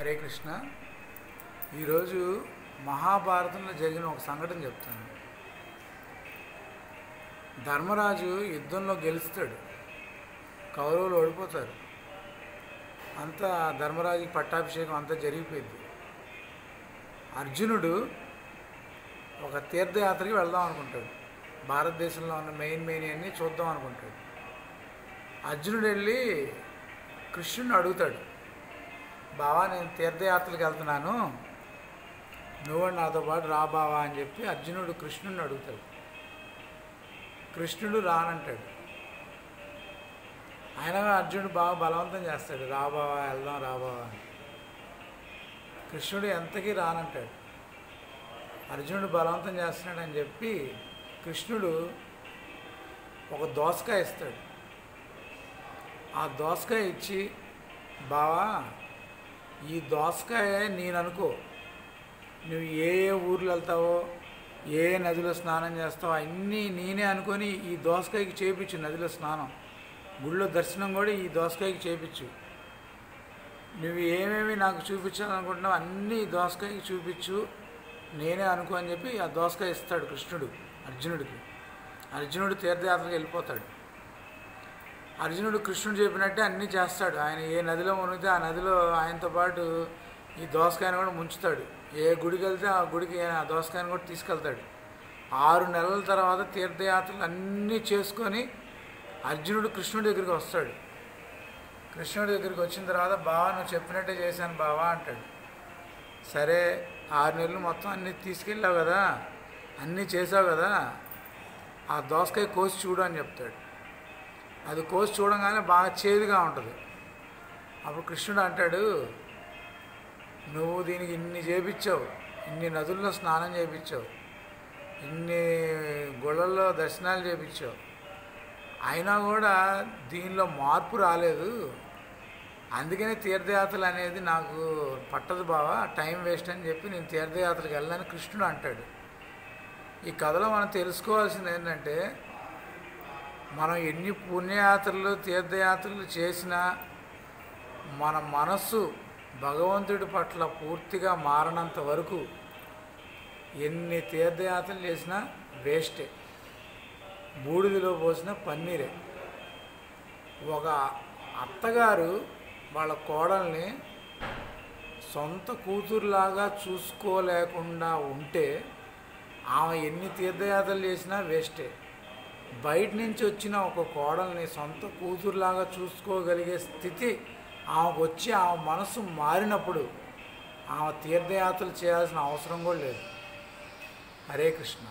హరే కృష్ణ. ఈరోజు మహాభారతంలో జరిగిన ఒక సంఘటన చెప్తాను. ధర్మరాజు యుద్ధంలో గెలుస్తాడు, కౌరవులు ఓడిపోతారు. అంతా ధర్మరాజుకి పట్టాభిషేకం అంతా జరిగిపోయింది. అర్జునుడు ఒక తీర్థయాత్రకి వెళ్దాం అనుకుంటాడు. భారతదేశంలో ఉన్న మెయిన్ అన్నీ చూద్దాం అనుకుంటాడు. అర్జునుడు వెళ్ళి కృష్ణుడిని అడుగుతాడు, బావా నేను తీర్థయాత్రలకు వెళ్తున్నాను, నువ్వు నాతో పాటు రా బావా అని చెప్పి అర్జునుడు కృష్ణుడిని అడుగుతాడు. కృష్ణుడు రానంటాడు. అయినా అర్జునుడు బాగా బలవంతం చేస్తాడు, రా బావా వెళ్దాం రా బావా అని. కృష్ణుడు ఎంతకీ రానంటాడు. అర్జునుడు బలవంతం చేస్తున్నాడని చెప్పి కృష్ణుడు ఒక దోసకాయ ఇస్తాడు. ఆ దోసకాయ ఇచ్చి, బావా ఈ దోసకాయ నేను అనుకో, నువ్వు ఏ ఏ ఊర్లు వెళ్తావో, ఏ నదిలో స్నానం చేస్తావో అన్నీ నేనే అనుకొని ఈ దోసకాయకి చేయించు. నదిలో స్నానం, గుళ్ళో దర్శనం కూడా ఈ దోసకాయకి చేయించు. నువ్వు ఏమేమి నాకు చూపించాలనుకుంటున్నావు అన్నీ దోసకాయకి చూపించు, నేనే అనుకో అని చెప్పి ఆ దోసకాయ ఇస్తాడు కృష్ణుడు అర్జునుడికి. అర్జునుడు తీర్థయాత్రకి వెళ్ళిపోతాడు. అర్జునుడు కృష్ణుడు చెప్పినట్టే అన్నీ చేస్తాడు. ఆయన ఏ నదిలో మునిగితే ఆ నదిలో ఆయనతో పాటు ఈ దోసకాయను కూడా ముంచుతాడు. ఏ గుడికి వెళ్తే ఆ గుడికి ఆ దోసకాయను కూడా తీసుకెళ్తాడు. 6 నెలల తర్వాత తీర్థయాత్రలు అన్నీ చేసుకొని అర్జునుడు కృష్ణుడి దగ్గరికి వస్తాడు. కృష్ణుడి దగ్గరికి వచ్చిన తర్వాత, బావా నువ్వు చెప్పినట్టే చేశాను బావా అంటాడు. సరే 6 నెలలు మొత్తం అన్నీ తీసుకెళ్ళావు కదా, అన్నీ చేసావు కదా, ఆ దోసకాయ కోసి చూడు అని చెప్తాడు. అది కోసి చూడంగానే బాగా చేదుగా ఉంటుంది. అప్పుడు కృష్ణుడు అంటాడు, నువ్వు దీనికి ఇన్ని చేపించావు, ఇన్ని నదుల్లో స్నానం చేయించావు, ఇన్ని గుళ్ళల్లో దర్శనాలు చేయించావు, అయినా కూడా దీనిలో మార్పు రాలేదు. అందుకనే తీర్థయాత్రలు అనేది నాకు పట్టదు బావా, టైం వేస్ట్ అని చెప్పి నేను తీర్థయాత్రలకు వెళ్ళాలని కృష్ణుడు అంటాడు. ఈ కథలో మనం తెలుసుకోవాల్సింది ఏంటంటే, మనం ఎన్ని పుణ్యయాత్రలు తీర్థయాత్రలు చేసినా మన మనస్సు భగవంతుడి పట్ల పూర్తిగా మారనంత వరకు ఎన్ని తీర్థయాత్రలు చేసినా వేస్టే, బూడిదలో పోసిన పన్నీరే. ఒక అత్తగారు వాళ్ళ కోడల్ని సొంత కూతురులాగా చూసుకోలేకుండా ఉంటే ఆమె ఎన్ని తీర్థయాత్రలు చేసినా వేస్టే. బయట నుంచి వచ్చిన ఒక కోడల్ని సొంత కూతురులాగా చూసుకోగలిగే స్థితి ఆమెకు వచ్చి ఆమె మనసు మారినప్పుడు ఆమె తీర్థయాత్రలు చేయాల్సిన అవసరం కూడా లేదు. హరే కృష్ణ.